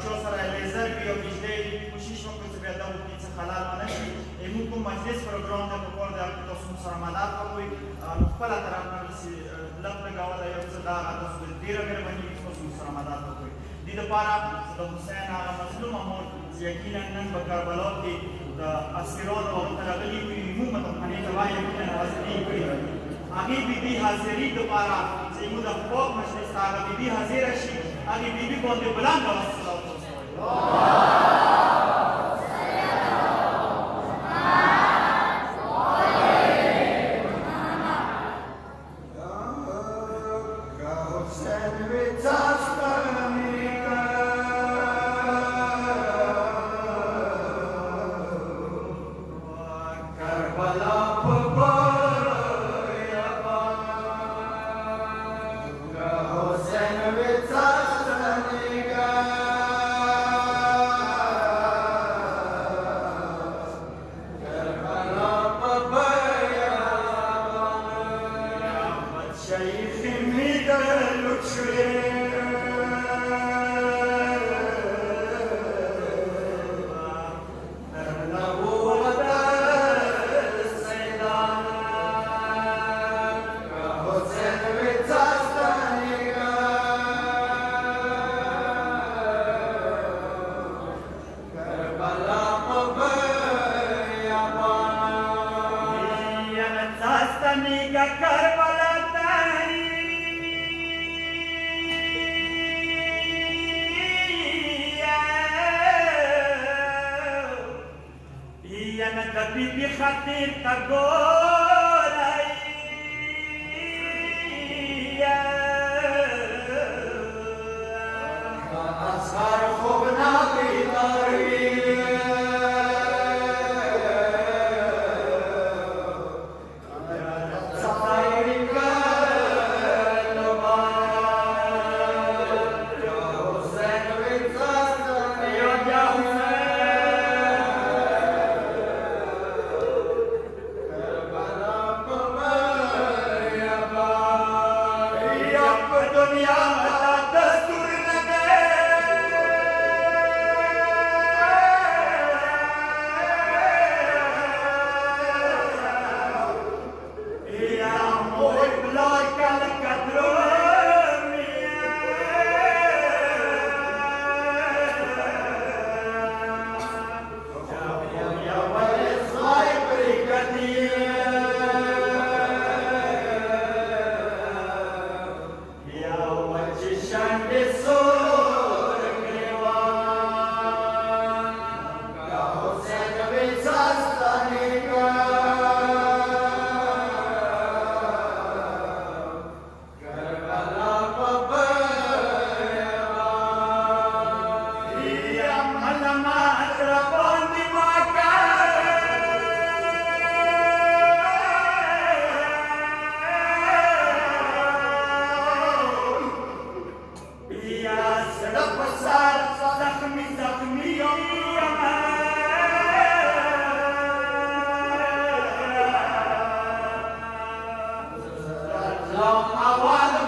čo sa realizăr bi obișdei ușiși mă să vedea o pizza halal mănăși e mult cum majlis program de popor de acto sunt ramadan lui nu pala tarafna si lăpne gawa da eu să da ato să dira mere bani sunt ramadan lui di de para să Hussein aga mazlum amor yakinan nan bakar baloti da asiron और तरागली की हिम्मत खाने दवाई अपने हाजिरी की आगे बीबी हाजिरी दोबारा से मुदा फोक मजलिस आगे बीबी हाजिर रशी आगे बीबी को दे बुलंद आवाज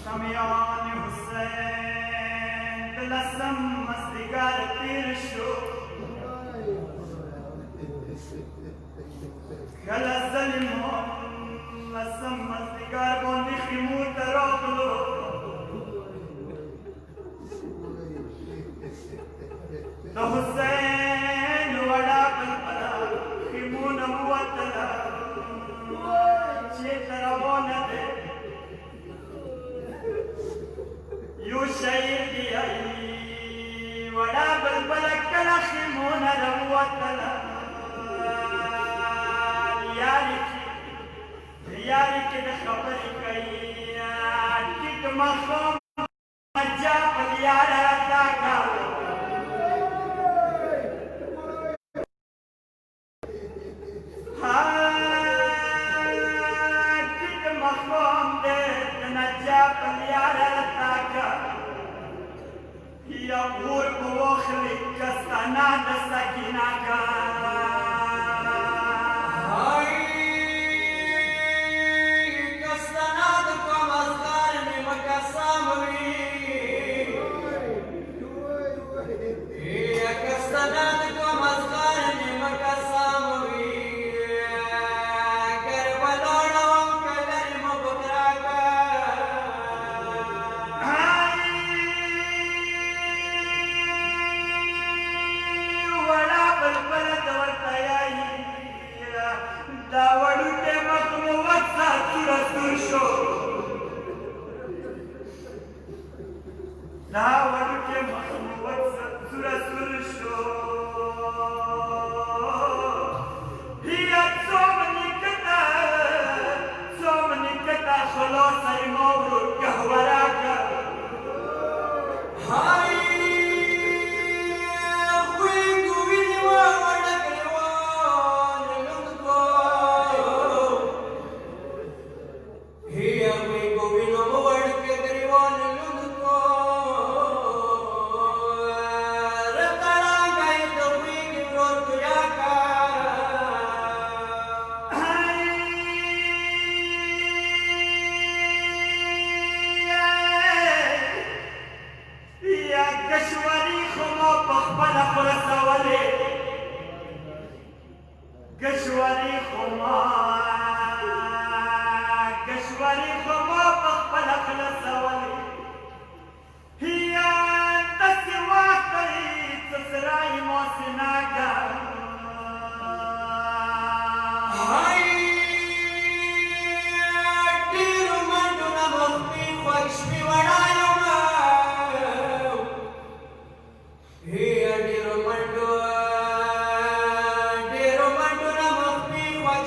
شمیان حسین دلسم مستگار تیر شو کل ظلمون لسم مستگار بوندی خیمو تراغلو د حسین وڑا بلبلا خیمو نبوتلا چه تروانه ده یو شعیر دی ای وڑا بلبلا کلا خیمو نبوتلا یاری کی د خبرې کوي ټیټ مخم مجا په یار راتا کا ټیټ مخم دې نجا په یار راتا کا یا ور بوخلی کستانا د سکینا کا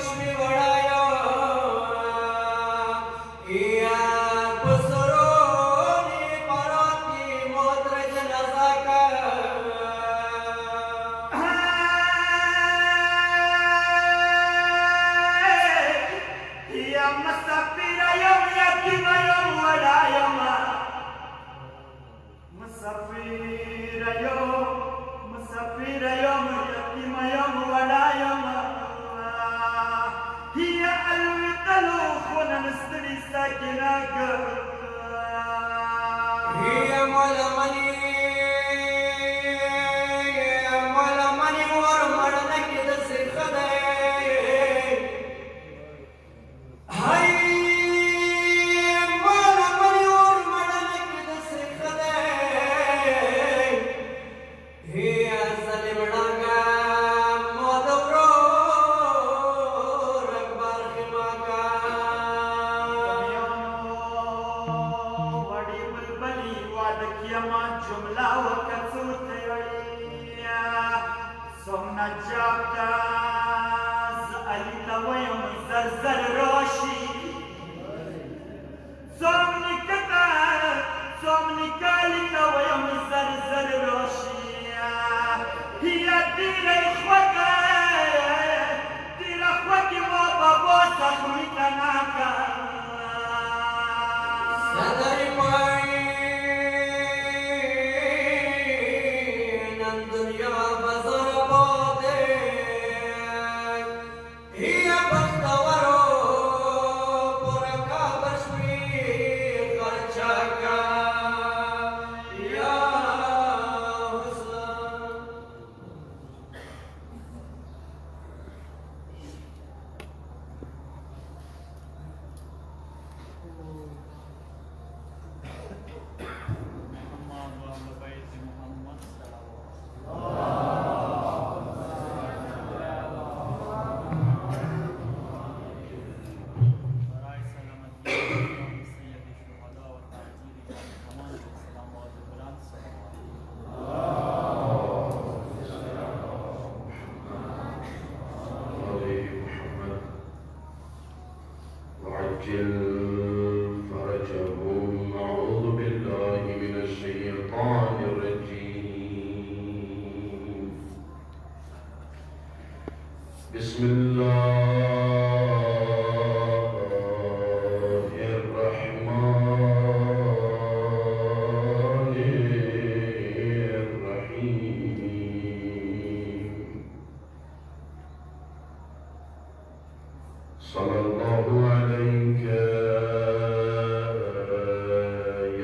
Lakshmi Vada وعجل فرجهم. أعوذ بالله من الشيطان الرجيم. بسم الله الرحمن الرحيم. صلى الله عليك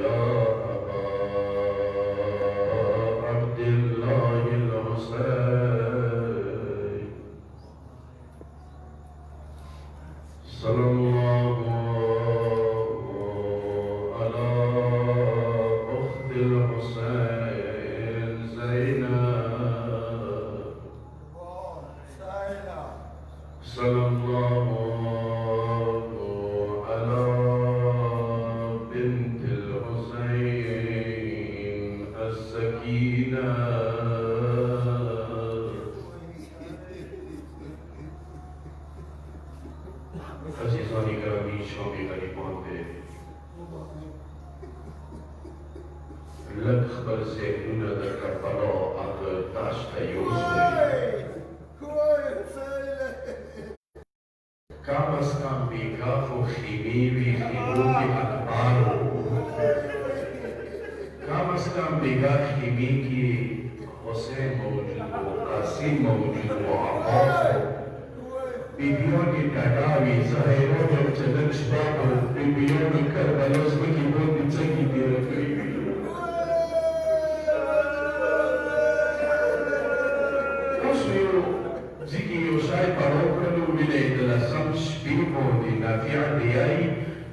يا أبا عبد الله الحسين. صلى الله على أخت الحسين زينب. صلى الله على بنت الحسين السكينة. عزیزانی گرامی شامی غریبان به لک خبر ذهنونه در کربلا اگر داشت یوسف کم از کم بیکاف و خیمی وی خیمون اکبار کم از کم بیگا خیمی کی حسین موجود و قاسم موجود و عباس بیبیان تداوی زهیران و چلن شباب و بیبیان کربلاس بکی بودی چکی دیرکوی اوسیو زیکی یوشای پاروکنو ویلی دلسم شبیبو دی نافیع دیایی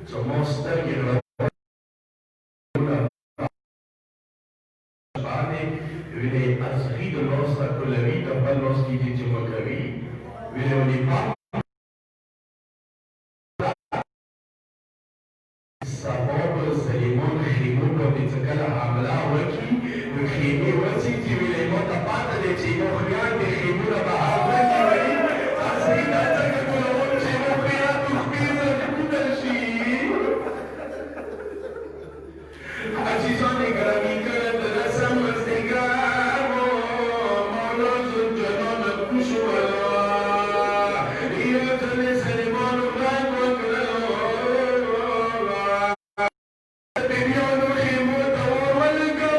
چماستر یغرب ویلی از غید لاستا کلوی تبال لاس کی دی چمکوی ویلی ونی پاک سباب سلیمان خیمون کو دیتکل حمله وکی و خیمی وسی تی ویلی ما تپاتا دی چی مخیان دی خیمون با حمله وی اصینا تکا کلون چی مخیان تخبیزا کودشی. عزیزانی گرامی کرد رسم ازدگار و مولاز جنان کشوالا ایتن سلیمان و غیب و کرد بیبیان و خیمون تور والگو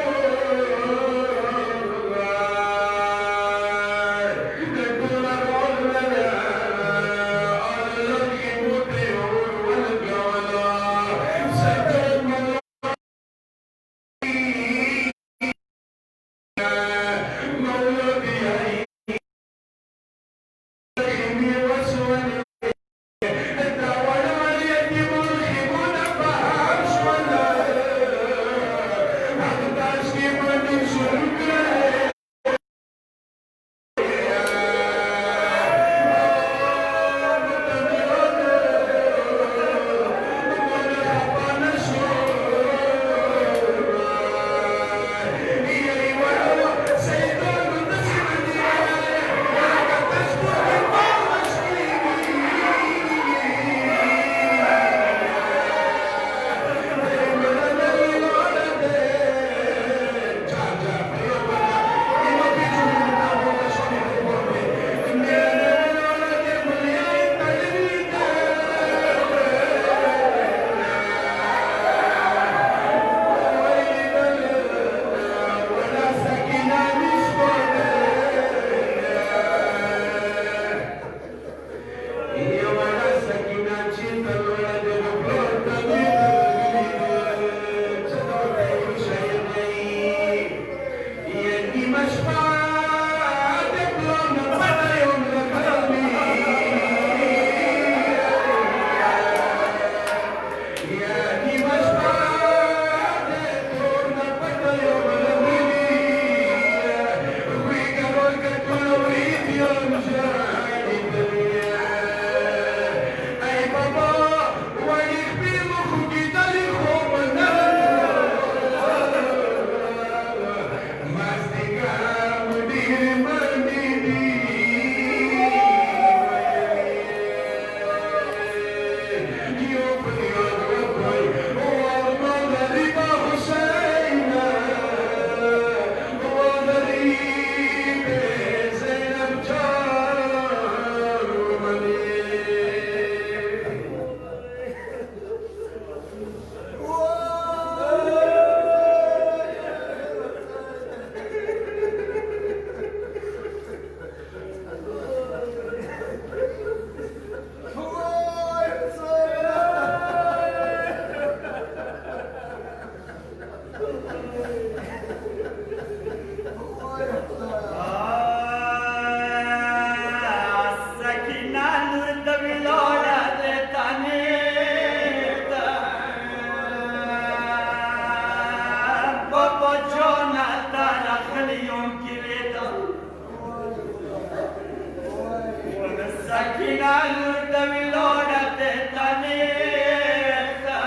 Sakina nurta vilodate taneta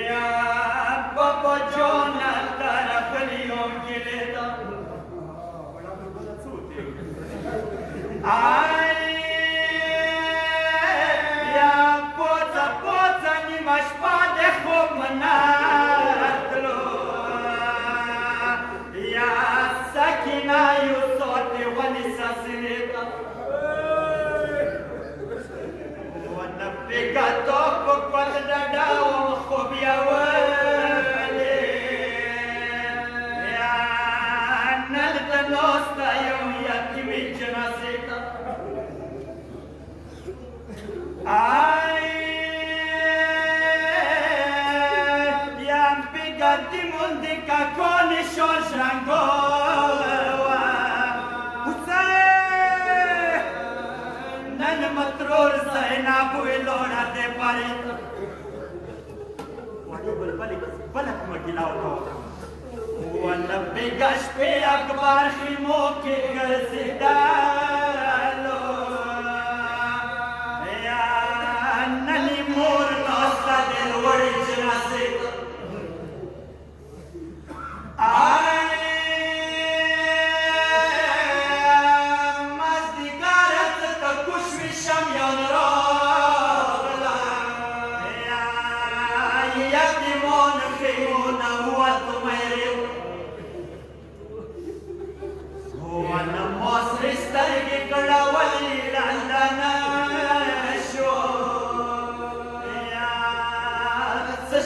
ya baba jona tarafliyon gileta ai ya poza ni mashpade khobmanatlo ya sakina yusote wanisasireta ونبقى طبق والنداوم خب يا ولي يا نلت نوستا يوم يتمي جنازيتا ai ya pigati mundi ka koni shoshango nan matror sayna builora de parita wadu balbalik balak magilao to wala bigash pe akbar khimo ke gasidalo ya nani mur nosta del origina seta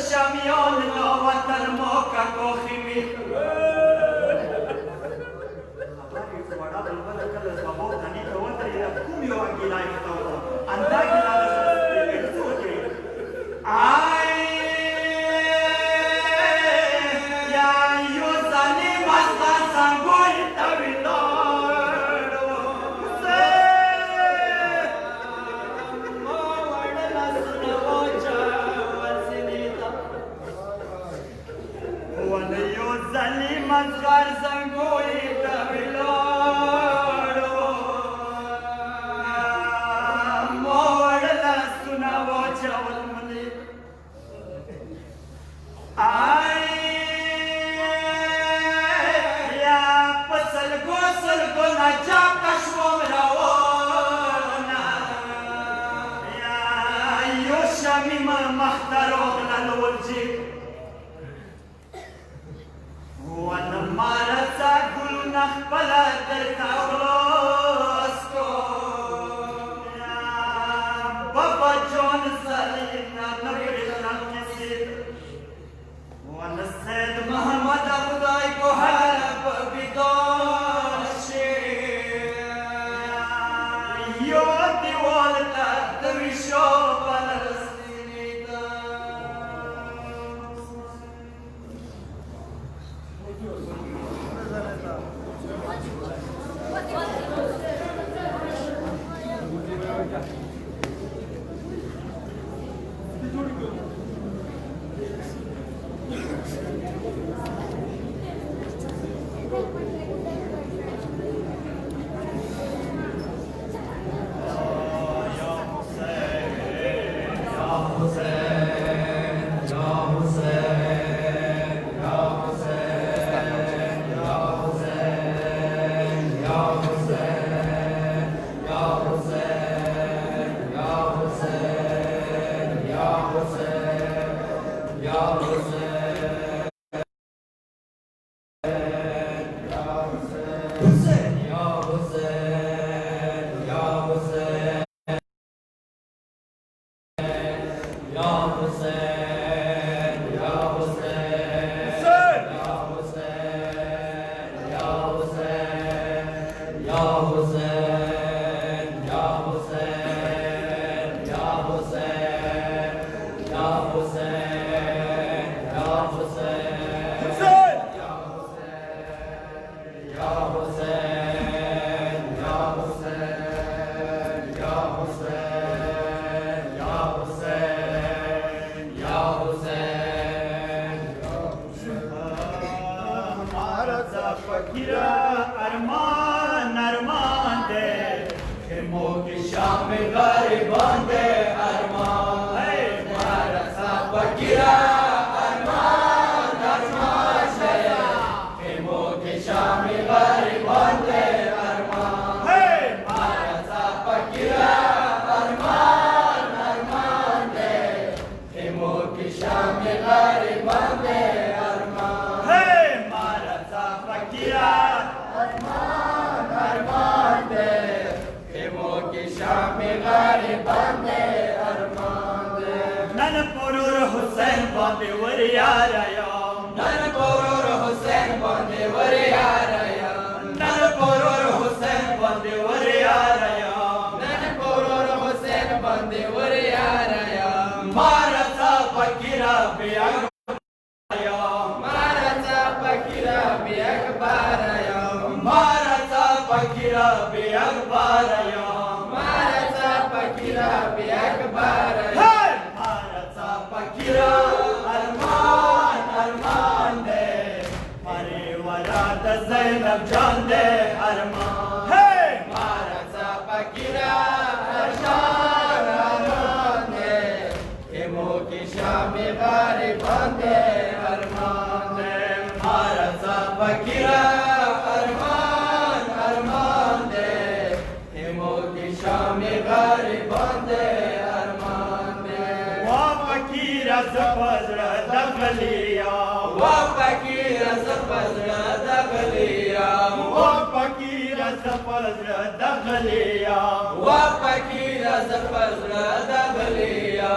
Shamion no watar moka kohimi abari wada balbala kala sabo tani kawatar ila kumyo agila itawa anda gila soje ai ya yuzani masta sangoi tavilo se शाम गरीबां दे अरमान है मारा सा फकीरा अरमान अरमान है मो के शाम गरीबां दे अरमान है मारा सा फकीरा अरमान अरमान है मो के शाम गरीबां दे अरमान है मारा सा फकीरा अरमान अरमान शाम गरीबां दे अरमान दे नन पुरुर हुसैन बांधे वरिया रया नन पुरुर हुसैन बांधे वरिया रया नन पुरुर हुसैन बांधे वरिया रया नन पुरुर हुसैन बांधे वरिया रया मारा सा फकीरा बेअकबर मारा सा फकीरा बेअकबर मारा सा फकीरा बेअकबर फकीरा बेअकबर भारत सा फकीरा अरमान अरमान दे मारे वरात ज़ैनब जान दे अरमान है भारत सा फकीरा अरमान अरमान दे हे मो की शाम गरीबां दे अरमान दे भारत सा फकीरा अरमान अरमान दे हे मो की शाम गरीबां दे अरमान दे वा फकीरा ज़फ़र दगलिया वा फकीरा ज़फ़र दगलिया वा फकीरा ज़फ़र दगलिया वा फकीरा ज़फ़र दगलिया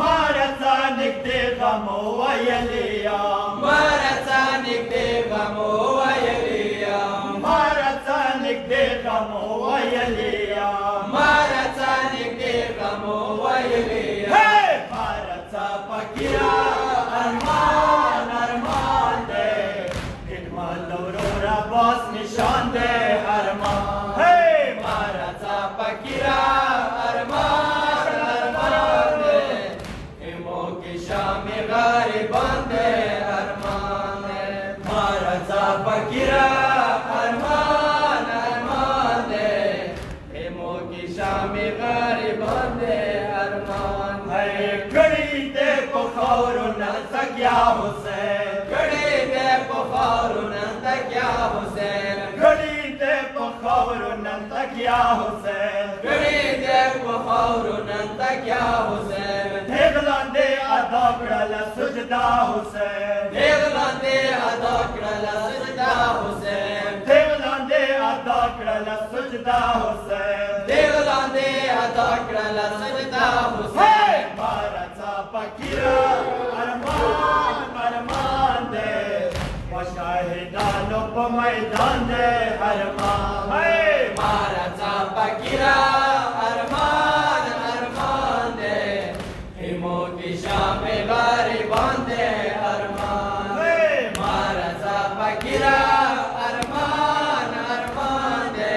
मारा सानिक दे गमो वयलिया मारा सानिक दे गमो वयलिया मारा सानिक दे गमो वयलिया मारा सानिक दे गमो वयलिया हे भारत सा फकीरा अरमान अरमान दे खिदमा लौरोरा बास निशान दे अरमान हे भारत सा फकीरा अरमान अरमान दे हिमो की शाम गरीबां दे अरमान दे भारत सा फकीरा अरमान अरमान दे हिमो की शाम गरीबां दे अरमान है घड़ी दे पुखार न सकिया हुसैन घड़ी दे पुखार न सकिया हुसैन घड़ी दे पुखार न सकिया हुसैन घड़ी दे पुखार न सकिया हुसैन देगलांदे अदा कड़ला सुजदा हुसैन देगलांदे अदा कड़ला सुजदा हुसैन देगलांदे अदा कड़ला सुजदा हुसैन देगलांदे अदा कड़ला सुजदा हुसैन भारत सा फकीरा अरमान अरमान दे शाहिदानों को मैदान दे अरमान है भारत सा फकीरा अरमान अरमान दे हिमो की शाम गरीबां दे अरमान है भारत सा फकीरा अरमान अरमान दे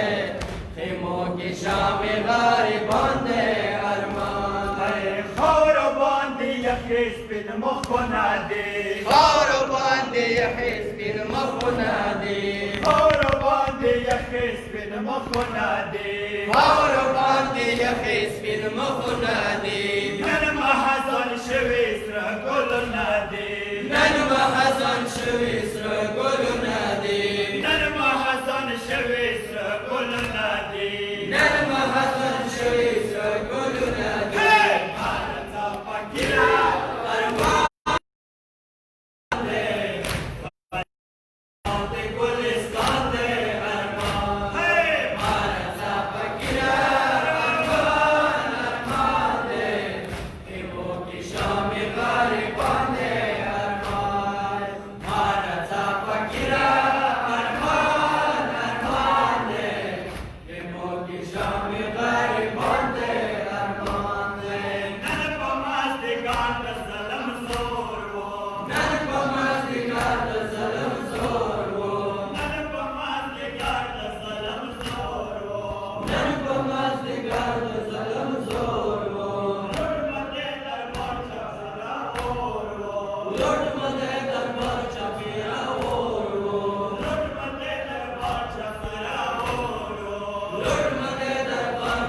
हिमो की शाम गरीबां दे अरमान है खौर बांधी यखिस बिन मुखना दे खौर बांधी यखिस बिन मुखना दे खौर बांधी यखिस बिन मुखना दे खौर बांधी यखिस बिन मुखना दे नन महज़न शविस्र गुल नदी नन महज़न शविस्र गुल नदी नन महज़न शविस्र गुल नदी नन महज़न शविस्र गुल नदी भारत सा फकीरा अरमान गुलिस्तान दे अरमान है भारत सा फकीरा अरमान अरमान दे हिमो की शाम गरीबां दे अरमान भारत सा फकीरा अरमान अरमान दे हिमो की शाम गरीबां दे अरमान दे नन पमास दे गान ज़लम जोर वो नन पमास दे गान ज़लम जोर वो नन पमास दे गान ज़लम जोर वो नन पमास दे गान ज़लम जोर वो लुट मते दरबार चफरा और वो लुट मते दरबार चफरा और वो लुट मते दरबार चफरा और वो लुट मते दरबार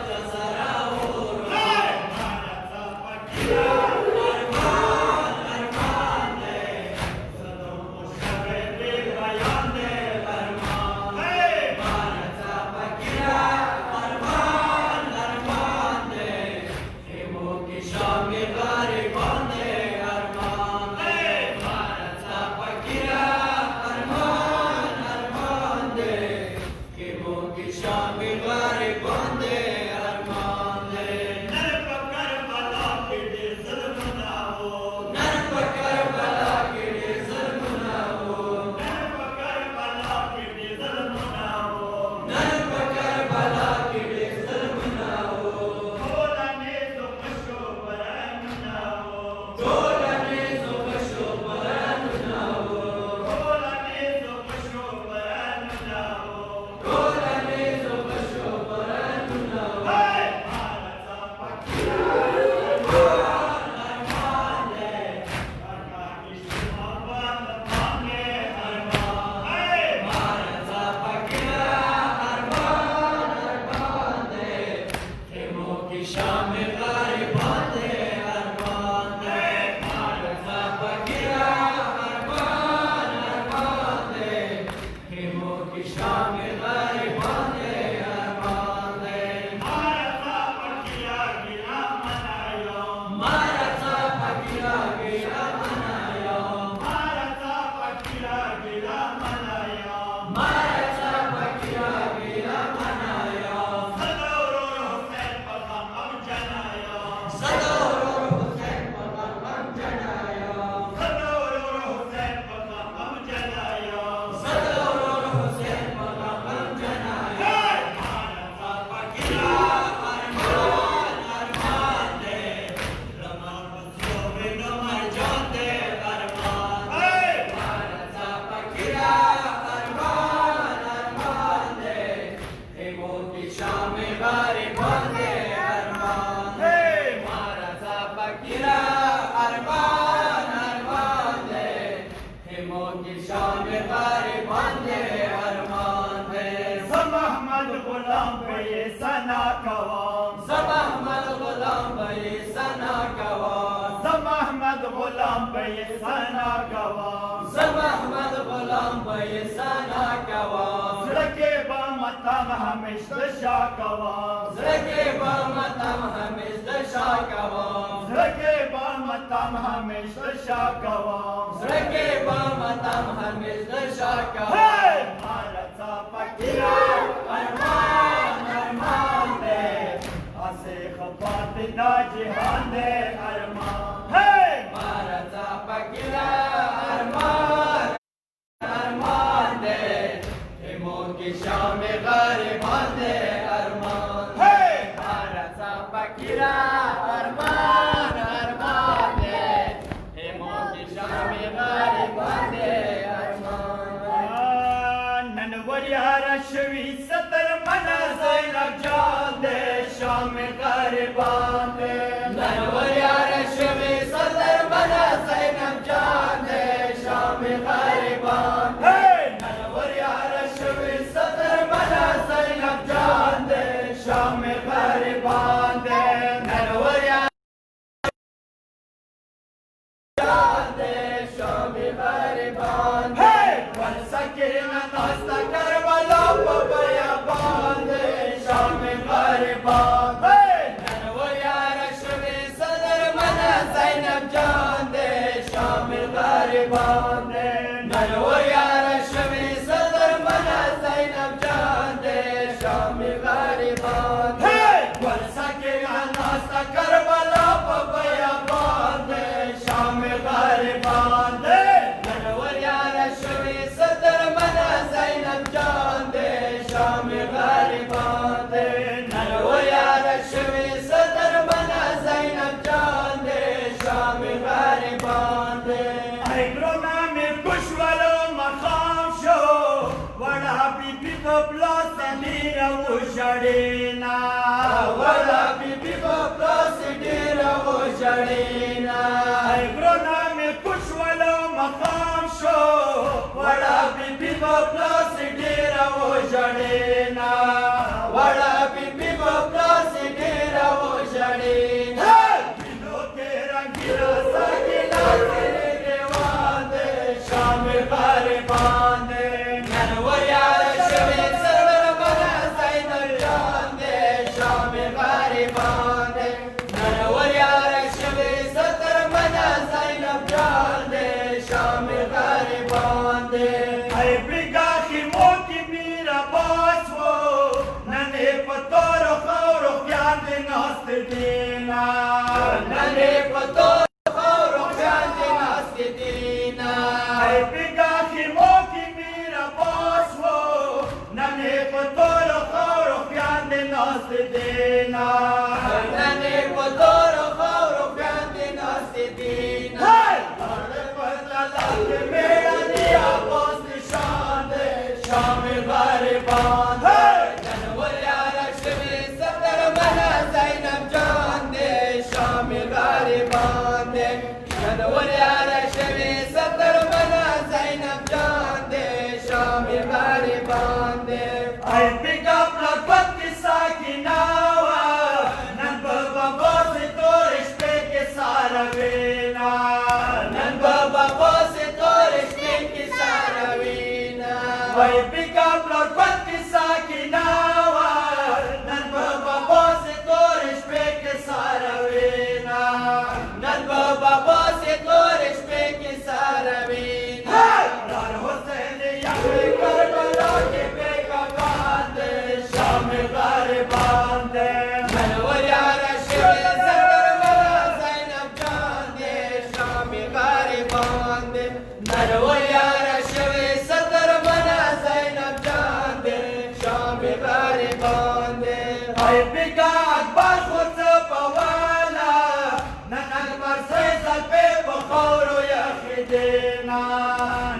शामिल गरीबान दे अरमान दे भारत फकीरा अरमान अरमान दे हिमो की शामिल गरीबान दे अरमान दे भारत फकीरा गिला मनायो भारत फकीरा गिला मनायो भारत फकीरा गिला मनायो भारत फकीरा गिला मनायो सदौरो हुसैन पगम अब जनायो सदौरो हुसैन पगम अब जनायो सदौरो हुसैन पगम अब जनायो सदौरो हुसैन पगम अब जनायो भारत फकीरा अरमान अरमान दे रमन बसियो बिन मर जाते अरमान दे भारत फकीरा अरमान अरमान दे हिमो की शामिल गरीबान दे अरमान दे भारत फकीरा अरमान अरमान दे हिमो की शामिल गरीबान दे अरमान दे सब अहमद गुलाम पे ये सना कवाम सब अहमद गुलाम भाई सना गवाम सब अहमद गुलाम पे ये सना कवाम सब अहमद गुलाम भाई सना गवाम सड़के बमतम हमेशा शाह कवाम सके बमतम हमेशा शाह गवाम सड़के बमतम हमेशा शाह कवाम सके बमतम हमेशा शाह गवाम भारत फकीरा अरमान अरमान दे आसे खपात ना जिहान दे अरमान भारत फकीरा अरमान अरमान दे हिमो की शाम गरीबान दे अरमान भारत फकीरा अरमान अरमान दे हिमो की शाम गरीबान दे अरमान ननवरियार शवी सतर मना ज़ैनब जान दे शाम गरीबान दे ननवरिया रश्मी सदर बना ज़ैनब जान दे शाम गरीबान दे ननवरियार शवी सतर मना ज़ैनब जान दे शाम गरीबान दे ननवरिया जान दे शाम गरीबान दे वन सकीना नास्ता करबला पबयाबान दे शाम गरीबान दे ननवरिया रश्मी सदर बना ज़ैनब जान दे शाम गरीबान दे ननवरिया रश्मी सदर बना ज़ैनब जान दे शाम गरीबान दे वन सकीना नास्ता करबला पबयाबान दे शाम गरीबान दे ननवरिया रश्मी सदर बना ज़ैनब जान दे शाम गरीबान दे ननवरिया रश्मी सदर बना ज़ैनब जान दे शाम गरीबान दे Aigrona में कुछ वालो मकाम शो वड़ा बीबी को प्लस नीरा उछड़ेना वला बीबी को प्लस डेरा वो जड़ीना Aigrona में कुछ वालो मकाम शो वड़ा बीबी को प्लस डेरा उछड़ेना वड़ा बीबी को प्लस डेरा वो जड़ीना किलो के रंगीला सकीला तेरे देवान दे शाम गरीबान दे ननवरिया रश्मी सदर बना ज़ैनब जान दे शाम गरीबान दे ननवरिया रश्मी सदर बना ज़ैनब जान दे शाम गरीबान दे Ai briga की मोती मेरा बास वो नने पतोरो खौरो प्यार दे नास्त देना नने पतो खौरो प्यार दे नास्ते दीना Ai briga की मोती मेरा बास वो नने पतोरो खौरो प्यार दे नास्त देना नने पतो खौरो प्यार दे नास्ते दीना अरे बदला लाके मेरा दिया बास निशान दे शाम गरीबान दे ननवरिया रश्मी सदर बना ज़ैनब जान दे शाम गरीबान दे ननवरिया रश्मी सदर बना ज़ैनब जान दे शाम गरीबान दे Ai pick up la quanti sa chi nava Hai pica akbar khutsa pawala Nan akbar sesal pe bukhauro ya khidina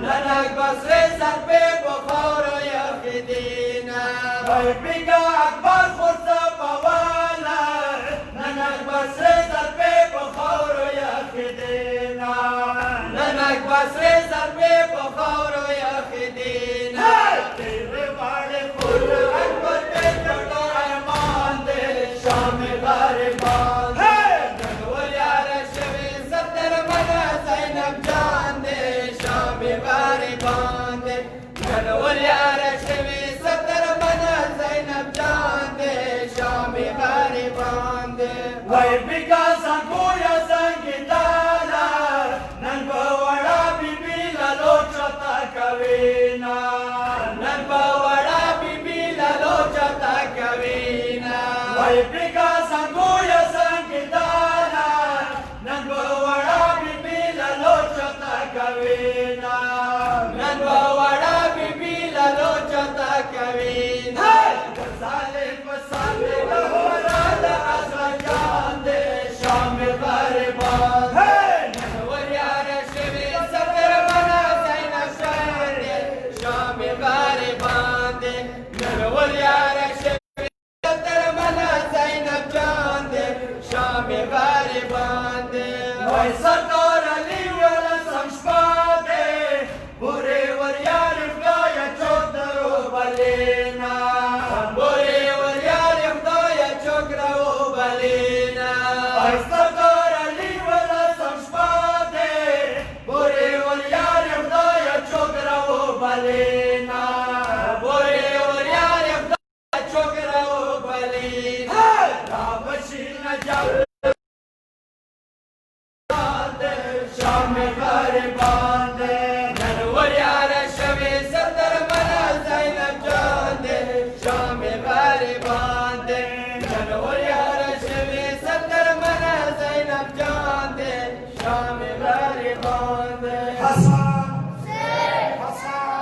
Nan akbar sesal pe bukhauro ya khidina Hai pica akbar khutsa pawala Nan akbar sesal pe bukhauro ya khidina Nan akbar sesal pe bukhauro ya khidina Tere wale khul akbar pe jodo arman de sham gariban Nanwal yar shvi satar mana Zainab jaan de sham gariban Nanwal yar shvi satar mana Zainab jaan de sham gariban Vai bika sanguya sangitala Nan bawada bibila lochata kavina Nan bawada bibila lochata kavina Vai bika sanguya sangitala Nan bawada bibila lochata kavina Nan bawada bibila lochata kavina Gazale pasale lahorada azwajan de sham gariban Nanwal yar shvi satar mana Zainab jaan de sham gariban Nanwal yar shvi satar mana Zainab jaan de sham gariban Vai sarkar ali wala samshpade Bure war yar gaya chodro balena Bure war yar gaya chodro balena Vai sarkar ali wala samshpade Bure war yar gaya chodro balena Bure war yar gaya chodro balena Rabashina jab sham gariban Nanwal yar shvi satar mana Zainab jaan de sham gariban Nanwal yar shvi satar mana Zainab jaan de sham gariban Hasan Hasan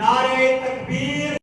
नारे तकबीर